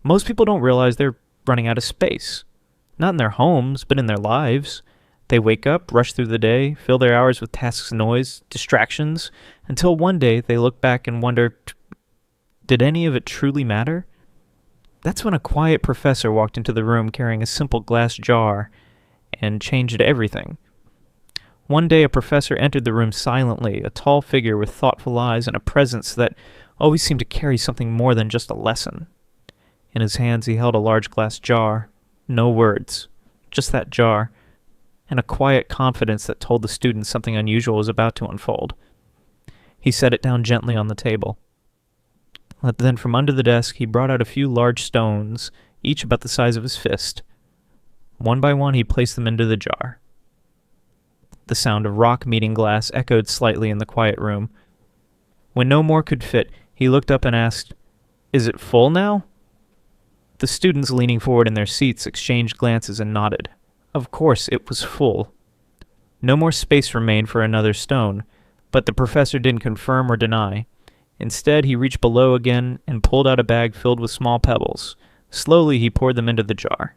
Most people don't realize they're running out of space. Not in their homes, but in their lives. They wake up, rush through the day, fill their hours with tasks, noise, distractions, until one day they look back and wonder, did any of it truly matter? That's when a quiet professor walked into the room carrying a simple glass jar and changed everything. One day a professor entered the room silently, a tall figure with thoughtful eyes and a presence that always seemed to carry something more than just a lesson. In his hands he held a large glass jar. No words, just that jar, and a quiet confidence that told the students something unusual was about to unfold. He set it down gently on the table. Then from under the desk he brought out a few large stones, each about the size of his fist. One by one he placed them into the jar. The sound of rock meeting glass echoed slightly in the quiet room. When no more could fit, he looked up and asked, "Is it full now?" The students leaning forward in their seats exchanged glances and nodded. Of course it was full. No more space remained for another stone, but the professor didn't confirm or deny. Instead, he reached below again and pulled out a bag filled with small pebbles. Slowly he poured them into the jar.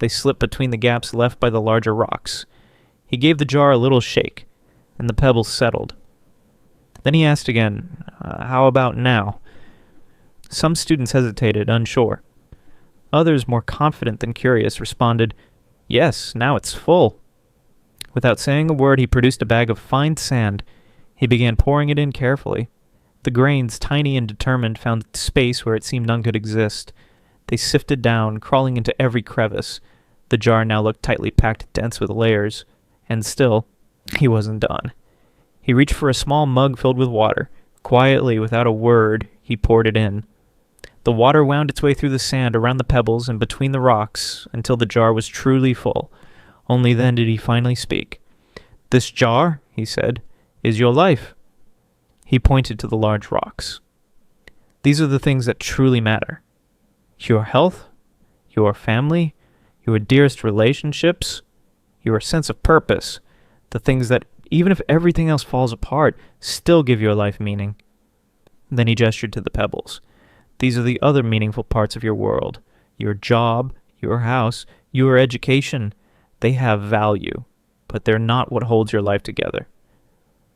They slipped between the gaps left by the larger rocks. He gave the jar a little shake, and the pebbles settled. Then he asked again, "How about now?" Some students hesitated, unsure. Others, more confident than curious, responded, "Yes, now it's full." Without saying a word, he produced a bag of fine sand. He began pouring it in carefully. The grains, tiny and determined, found space where it seemed none could exist. They sifted down, crawling into every crevice. The jar now looked tightly packed, dense with layers. And still, he wasn't done. He reached for a small mug filled with water. Quietly, without a word, he poured it in. The water wound its way through the sand, around the pebbles, and between the rocks, until the jar was truly full. Only then did he finally speak. "This jar," he said, "is your life." He pointed to the large rocks. "These are the things that truly matter. Your health, your family, your dearest relationships, your sense of purpose, the things that, even if everything else falls apart, still give your life meaning." Then he gestured to the pebbles. "These are the other meaningful parts of your world. Your job, your house, your education. They have value, but they're not what holds your life together."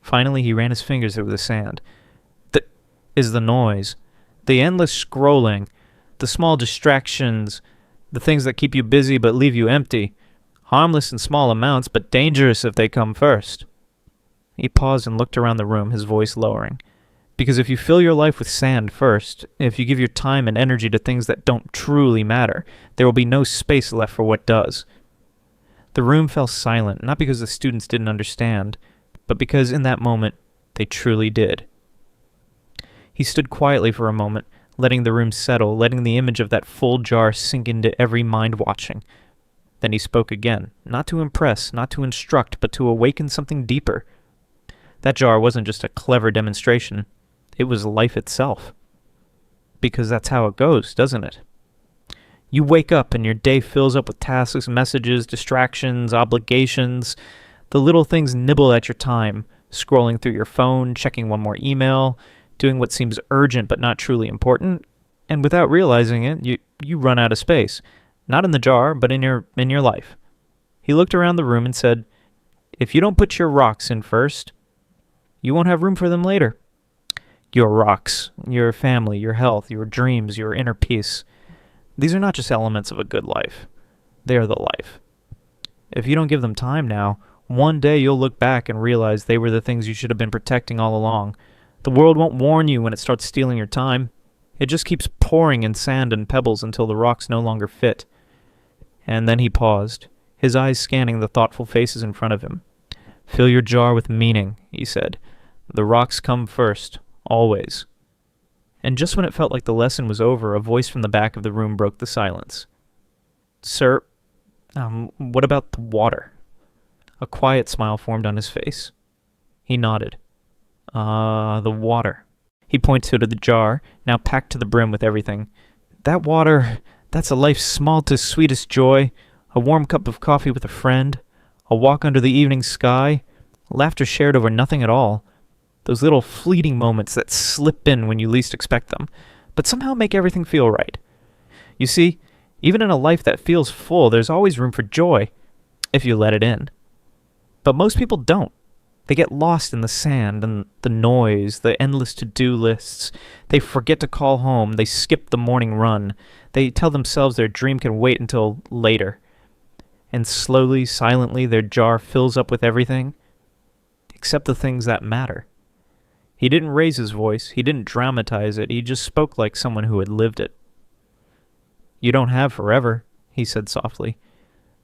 Finally, he ran his fingers through the sand. Is the noise, the endless scrolling, the small distractions, the things that keep you busy but leave you empty. Harmless in small amounts, but dangerous if they come first. He paused and looked around the room, his voice lowering. Because if you fill your life with sand first, if you give your time and energy to things that don't truly matter, there will be no space left for what does. The room fell silent, not because the students didn't understand, but because in that moment, they truly did. He stood quietly for a moment, letting the room settle, letting the image of that full jar sink into every mind watching. Then he spoke again, not to impress, not to instruct, but to awaken something deeper. That jar wasn't just a clever demonstration. It was life itself. Because that's how it goes, doesn't it? You wake up and your day fills up with tasks, messages, distractions, obligations. The little things nibble at your time, scrolling through your phone, checking one more email, doing what seems urgent but not truly important. And without realizing it, you run out of space. Not in the jar, but in your life. He looked around the room and said, "If you don't put your rocks in first, you won't have room for them later." Your rocks, your family, your health, your dreams, your inner peace. These are not just elements of a good life. They are the life. If you don't give them time now, one day you'll look back and realize they were the things you should have been protecting all along. The world won't warn you when it starts stealing your time. It just keeps pouring in sand and pebbles until the rocks no longer fit. And then he paused, his eyes scanning the thoughtful faces in front of him. "Fill your jar with meaning," he said. "The rocks come first, always." And just when it felt like the lesson was over, a voice from the back of the room broke the silence. "Sir, what about the water?" A quiet smile formed on his face. He nodded. The water." He pointed to the jar, now packed to the brim with everything. "That water, that's a life's small to sweetest joy, a warm cup of coffee with a friend, a walk under the evening sky, laughter shared over nothing at all. Those little fleeting moments that slip in when you least expect them, but somehow make everything feel right. You see, even in a life that feels full, there's always room for joy, if you let it in. But most people don't. They get lost in the sand and the noise, the endless to-do lists. They forget to call home. They skip the morning run. They tell themselves their dream can wait until later. And slowly, silently, their jar fills up with everything except the things that matter. He didn't raise his voice. He didn't dramatize it. He just spoke like someone who had lived it. "You don't have forever," he said softly.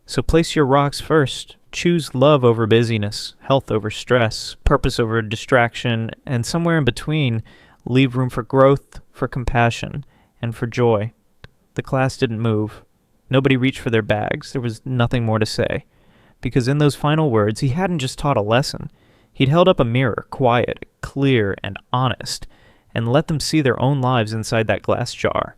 "So place your rocks first. Choose love over busyness, health over stress, purpose over distraction, and somewhere in between, leave room for growth, for compassion, and for joy." The class didn't move. Nobody reached for their bags. There was nothing more to say. Because in those final words, he hadn't just taught a lesson. He'd held up a mirror, quiet, clear, and honest, and let them see their own lives inside that glass jar.